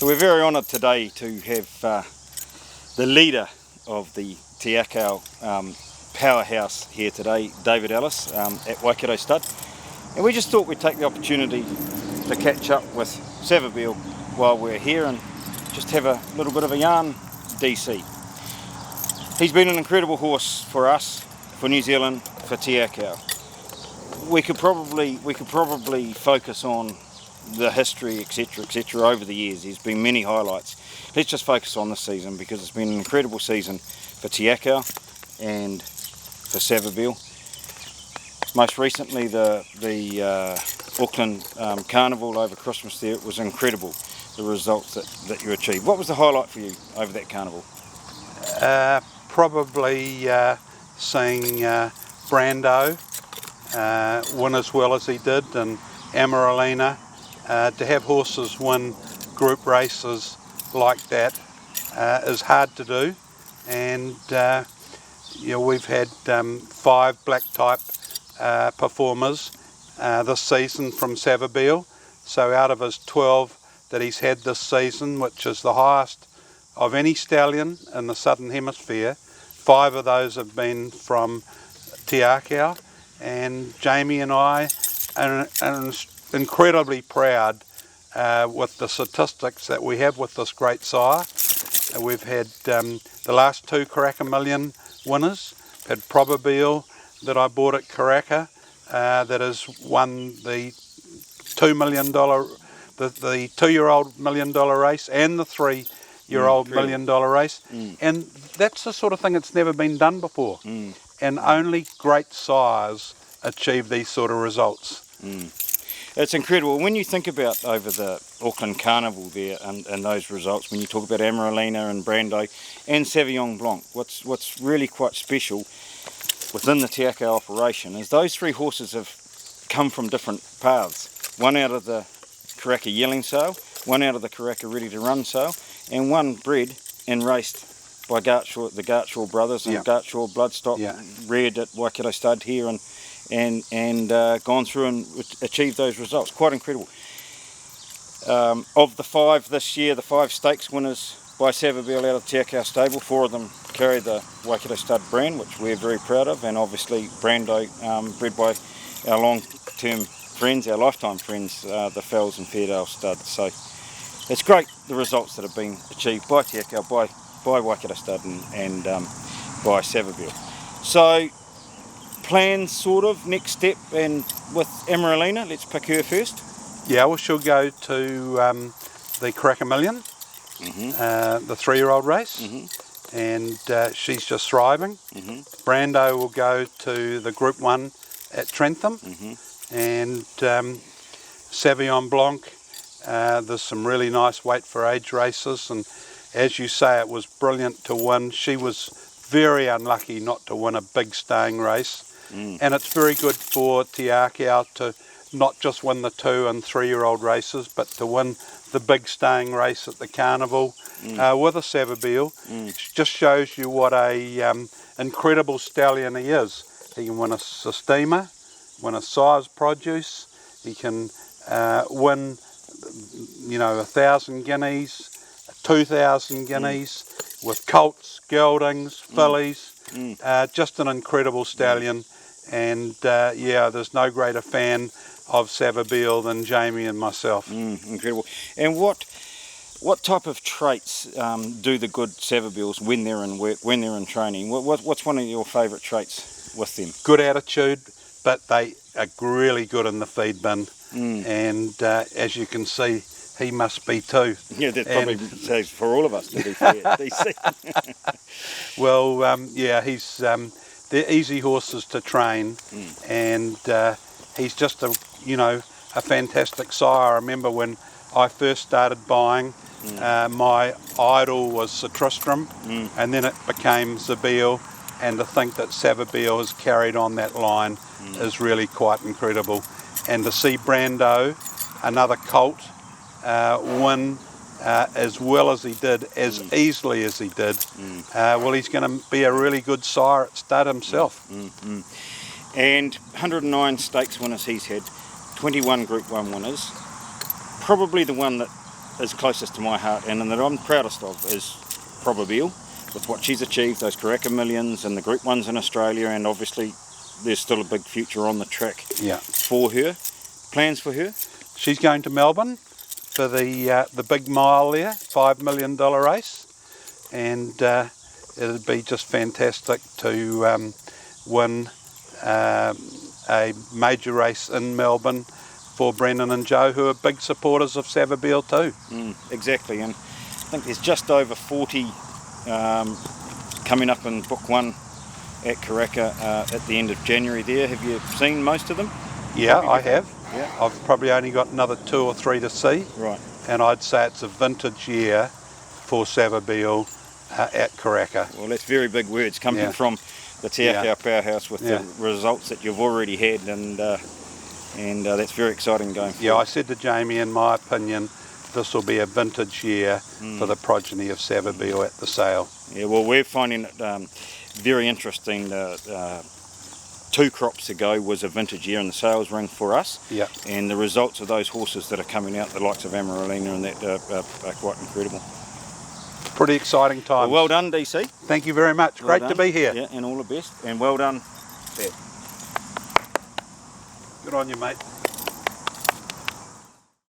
So we're very honoured today to have the leader of the Te Akau powerhouse here today, David Ellis, at Waikato Stud. And we just thought we'd take the opportunity to catch up with Savabeel while we're here and just have a little bit of a yarn, DC. He's been an incredible horse for us, for New Zealand, for Te Akau. We could probably focus on the history, etc. over the years. There's been many highlights. Let's just focus on this season because it's been an incredible season for Te Akau and for Savabeel. Most recently the Auckland Carnival over Christmas there, it was incredible, the results that you achieved. What was the highlight for you over that carnival? Probably seeing Brando win as well as he did, and Amaralina. To have horses win group races like that is hard to do, and we've had 5 black type performers this season from Savabeel. So out of his 12 that he's had this season, which is the highest of any stallion in the Southern Hemisphere, 5 of those have been from Te Akau, and Jamie and I are incredibly proud with the statistics that we have with this great sire. We've had the last 2 Karaka Million winners. We've had Savabeel that I bought at Karaka that has won the $2 million, the 2-year-old $1 million race and the 3-year-old $1 million race. And that's the sort of thing that's never been done before. And only great sires achieve these sort of results. It's incredible. When you think about over the Auckland Carnival there and those results, when you talk about Amaralina and Brando and Sauvignon Blanc, what's really quite special within the Te Akau operation is those 3 horses have come from different paths. One out of the Karaka Yelling sale, one out of the Karaka Ready to Run sale, and one bred and raced by the Gartshaw brothers and Gartshaw bloodstock, reared at Waikato Stud here and gone through and achieved those results. Quite incredible. Of the 5 this year, the 5 stakes winners by Savabeel out of Te Akau stable, 4 of them carry the Waikato Stud brand, which we're very proud of, and obviously Brando, bred by our long-term friends, our lifetime friends, the Fells and Fairdale Studs. So it's great, the results that have been achieved by Te Akau, by Waikato Stud and by Savabeel. So plans sort of, next step, and with Amaralina, let's pick her first. Yeah, well, she'll go to the Karaka Million, the 3-year-old race, and she's just thriving. Brando will go to the Group 1 at Trentham, and Sauvignon Blanc, there's some really nice weight for age races, and as you say, it was brilliant to win. She was very unlucky not to win a big staying race. And it's very good for Te Akau to not just win the 2- and 3-year-old races, but to win the big staying race at the carnival with a Savabeel. It just shows you what a incredible stallion he is. He can win a Systema, win a size produce. He can win, 1,000 guineas, 2,000 guineas with colts, geldings, fillies. Just an incredible stallion. And there's no greater fan of Savabeel than Jamie and myself. Incredible. And what type of traits do the good Savabeels when they're in work, when they're in training? What's one of your favourite traits with them? Good attitude, but they are really good in the feed bin. And as you can see, he must be too. Yeah, that probably says for all of us, to be fair, DC. Well, he's they're easy horses to train, and he's just a fantastic sire. I remember when I first started buying, my idol was Sir Tristram, and then it became Savabeel, and to think that Savabeel has carried on that line is really quite incredible. And to see Brando, another colt, win as well as he did, as easily as he did, well, he's going to be a really good sire at stud himself. And 109 stakes winners he's had, 21 Group 1 winners. Probably the one that is closest to my heart and that I'm proudest of is Savabeel, with what she's achieved, those Karaka Millions and the Group 1s in Australia, and obviously there's still a big future on the track for her. Plans for her? She's going to Melbourne for the big mile there, $5 million race, and it'd be just fantastic to win a major race in Melbourne for Brendan and Joe, who are big supporters of Savabeel too. Exactly, and I think there's just over 40 coming up in Book 1 at Karaka at the end of January there. Have you seen most of them? Yeah, I have. Yeah. I've probably only got another 2 or 3 to see. Right. And I'd say it's a vintage year for Savabeel at Karaka. Well, that's very big words coming from the Te Akau Powerhouse with the results that you've already had, and that's very exciting going forward. Yeah, I said to Jamie, in my opinion, this will be a vintage year for the progeny of Savabeel at the sale. Yeah, well, we're finding it very interesting. 2 crops ago was a vintage year in the sales ring for us, and the results of those horses that are coming out, the likes of Amaralina and that, are quite incredible. Pretty exciting times. Well done, DC. Thank you very much. Great to be here. Yeah, and all the best. And well done, Pat. Good on you, mate.